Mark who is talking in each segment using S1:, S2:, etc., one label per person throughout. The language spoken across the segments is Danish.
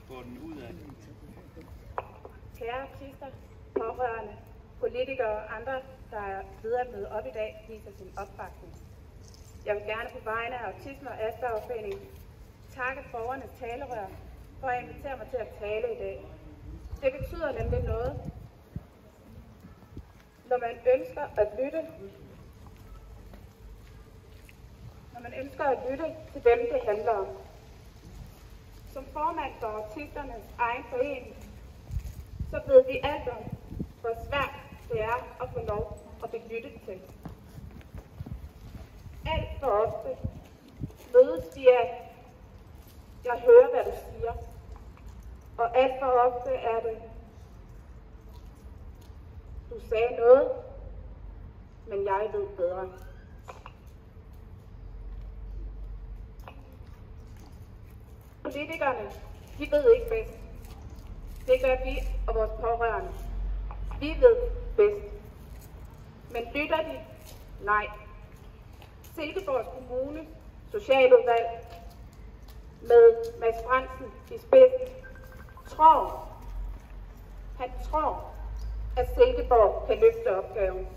S1: Går den ud af den?
S2: Kære artister, pårørende, politikere og andre, der er videre med op i dag, viser sin opbakning. Jeg vil gerne på vegne af Autisme- og Aspergerforeningen takke borgernes talerør for at invitere mig til at tale i dag. Det betyder nemlig noget, når man ønsker at lytte til dem, det handler om. Som formand for autisternes egen forening, så ved vi alt om, hvor svært det er at få lov at blive lyttet til. Alt for ofte mødes vi af, jeg hører, hvad du siger, og alt for ofte er det, du sagde noget, men jeg ved bedre. Politikerne, de ved ikke bedst. Det gør vi og vores pårørende. Vi ved bedst. Men lytter de? Nej. Silkeborgs Kommune, Socialudvalg, med Mads Fransen i spidsen, tror, at Silkeborg kan løfte opgaven.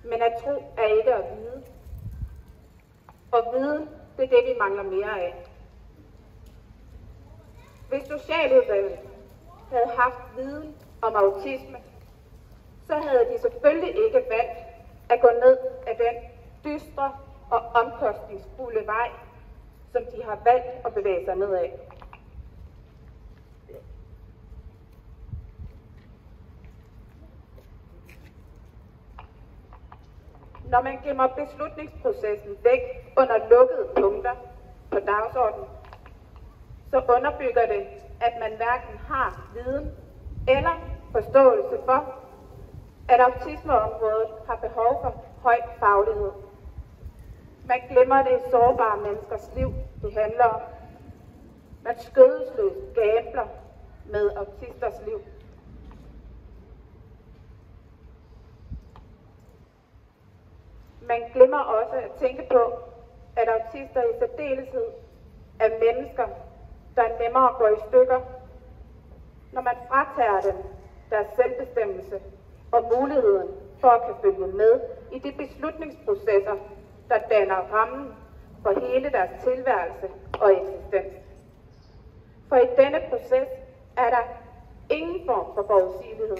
S2: Men at tro er ikke at vide. Og viden, det er det, vi mangler mere af. Hvis Socialudvalget havde haft viden om autisme, så havde de selvfølgelig ikke valgt at gå ned ad den dystre og omkostningsfulde vej, som de har valgt at bevæge sig nedad. Når man gemmer beslutningsprocessen væk under lukkede punkter på dagsordenen, så underbygger det, at man hverken har viden eller forståelse for, at autismeområdet har behov for høj faglighed. Man glemmer det sårbare menneskers liv, det handler om. Man skødesløst gambler med autisters liv. Man glemmer også at tænke på, at autister i særdeleshed er mennesker, der nemmere går i stykker, når man fratager dem deres selvbestemmelse og muligheden for at kan følge med i de beslutningsprocesser, der danner rammen for hele deres tilværelse og eksistens. For i denne proces er der ingen form for forudsigelighed.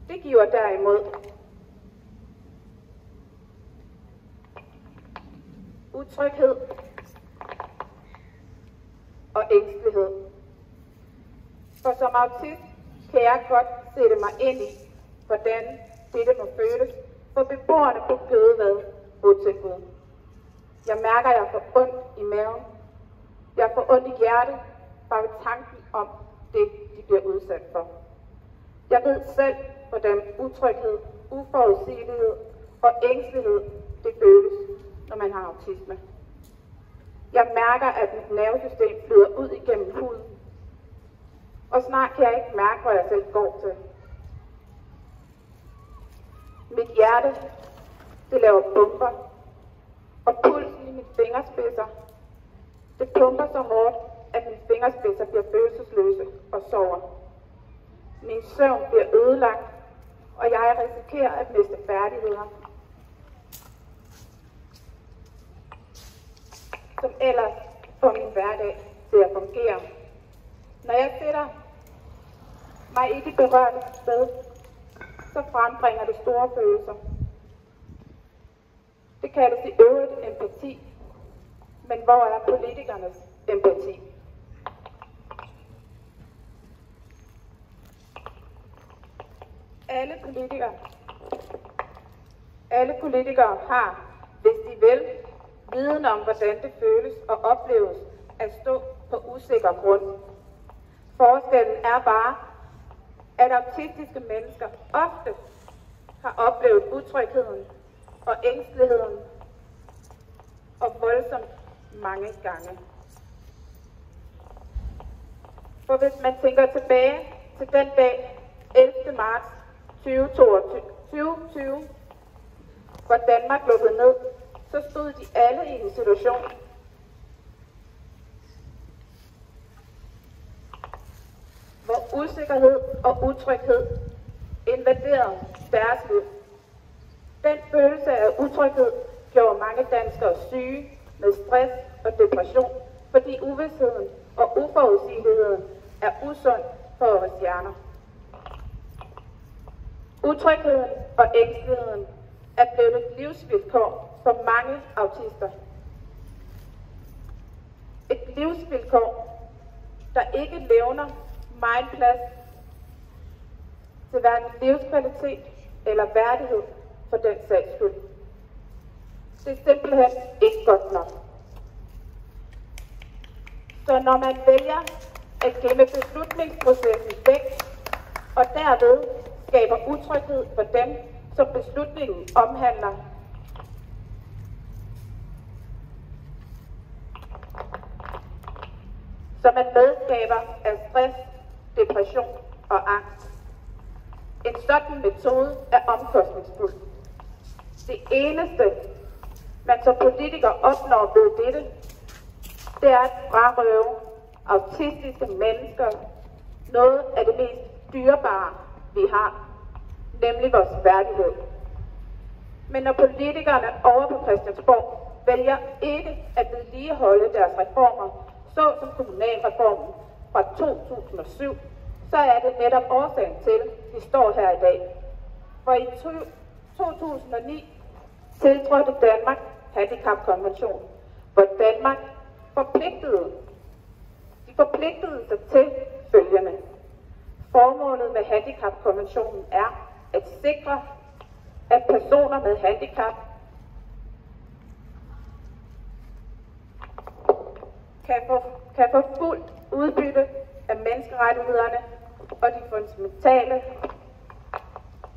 S2: Det giver derimod utryghed og ængstelighed. For som autist kan jeg godt sætte mig ind i, hvordan dette må føles for beboerne på Gødevad botilbud. Jeg mærker, at jeg får ondt i maven. Jeg får ondt i hjertet, bare ved tanken om det, de bliver udsat for. Jeg ved selv, hvordan utryghed, uforudsigelighed og ængstelighed det føles, når man har autisme. Jeg mærker, at mit nervesystem flyder ud igennem huden. Og snart kan jeg ikke mærke, hvor jeg selv går til. Mit hjerte, det laver pumper. Og pulsen i mine fingerspidser, det pumper så hårdt, at mine fingerspidser bliver følelsesløse og sover. Min søvn bliver ødelagt, og jeg risikerer at miste færdigheder, som ellers får min hverdag til at fungere. Når jeg sætter mig i det berørte sted, så frembringer det store følelser. Det kaldes i øvrigt empati, men hvor er politikernes empati? Alle politikere har, hvis de vil, viden om, hvordan det føles og opleves at stå på usikker grund. Forskellen er bare, at autistiske mennesker ofte har oplevet utrygheden og ængsteligheden og voldsomt mange gange. For hvis man tænker tilbage til den dag 11. marts 2020, hvor Danmark lukkede ned, så stod de alle i en situation, usikkerhed og utryghed invaderede deres liv. Den følelse af utryghed gjorde mange danskere syge med stress og depression, fordi uvidsheden og uforudsigeligheden er usund for vores hjerner. Utrygheden og ængsteligheden er blevet et livsvilkår for mange autister. Et livsvilkår, der ikke levner meget plads til hverken livskvalitet eller værdighed for den sags skyld. Det er simpelthen ikke godt nok. Så når man vælger at gemme beslutningsprocessen væk, og derved skaber utryghed for dem, som beslutningen omhandler, som er medskaber af stress, depression og angst. En sådan metode er omkostningsfuld. Det eneste, man som politiker opnår ved dette, det er at frarøve autistiske mennesker noget af det mest dyrebare, vi har, nemlig vores værdighed. Men når politikerne over på Christiansborg vælger ikke at vedligeholde deres reformer, såsom kommunalreformen fra 2007, så er det netop årsagen til, at vi står her i dag. For i 2009 tiltrådte Danmark handicapkonventionen, hvor Danmark forpligtede sig til følgende. Formålet med handicapkonventionen er at sikre, at personer med handicap kan få fuldt udbytte af menneskerettighederne og de fundamentale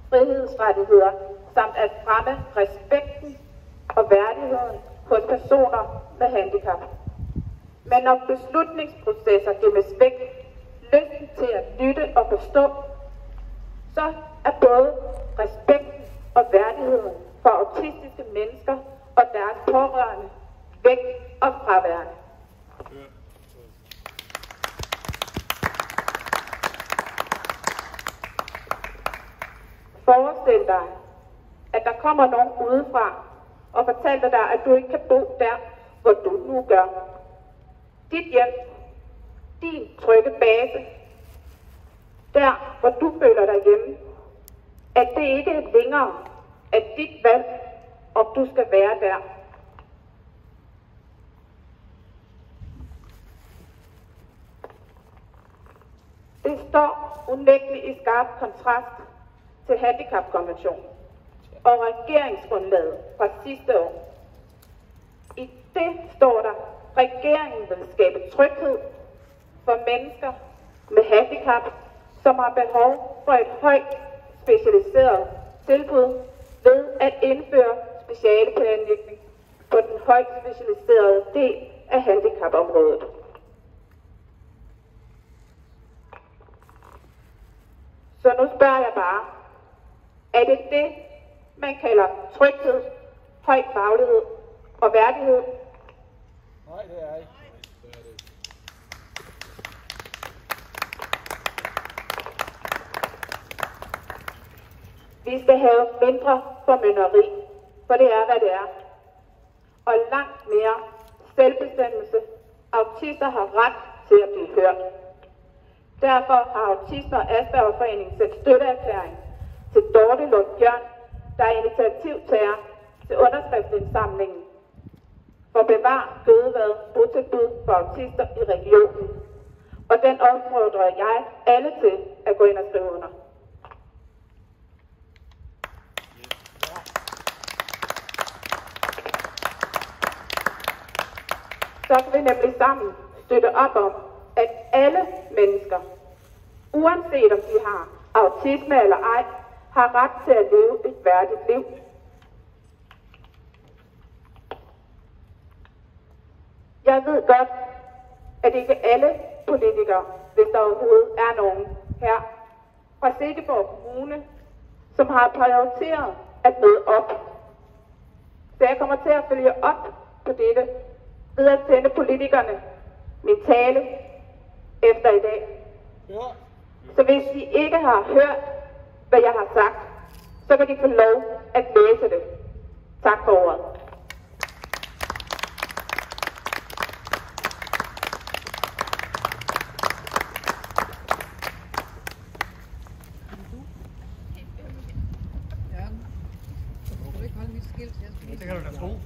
S2: frihedsrettigheder, samt at fremme respekten og værdigheden hos personer med handicap. Men når beslutningsprocesser gemmes væk, lysten til at lytte og forstå, så er både respekten og værdigheden for autistiske mennesker og deres pårørende væk og fraværende. Forestil dig, at der kommer nogen udefra og fortæller dig, at du ikke kan bo der, hvor du nu gør. Dit hjem, din trygge base, der hvor du føler dig hjemme, at det ikke er længere at dit valg, om du skal være der. Det står unægteligt i skarp kontrast til handicapkonventionen og regeringsgrundlaget fra sidste år. I det står der, at regeringen vil skabe tryghed for mennesker med handicap, som har behov for et højt specialiseret tilbud ved at indføre specialeplanlægning på den højt specialiserede del af handicapområdet. Så nu spørger jeg bare, er det det, man kalder tryghed, høj faglighed og værdighed?
S1: Nej, det er ikke.
S2: Vi skal have mindre formynderi, for det er, hvad det er. Og langt mere selvbestemmelse. Autister har ret til at blive hørt. Derfor har Autisme- og Aspergerforeningen sendt støtteerklæring til Dorte Lund Bjørn, der er initiativtager til underskriftsindsamlingen for at bevare fødevad botilbud for autister i regionen. Og den opfordrer jeg alle til at gå ind og skrive under. Så kan vi nemlig sammen støtte op om, at alle mennesker, uanset om de har autisme eller ej, har ret til at leve et værdigt liv. Jeg ved godt, at ikke alle politikere, hvis der overhovedet er nogen her fra Silkeborg Kommune, som har prioriteret at møde op. Så jeg kommer til at følge op på dette ved at sende politikerne min tale efter i dag.
S1: Ja.
S2: Så hvis I ikke har hørt, hvad jeg har sagt, så kan de få lov at læse det. Tak for ordet.
S1: Det kan du da tro.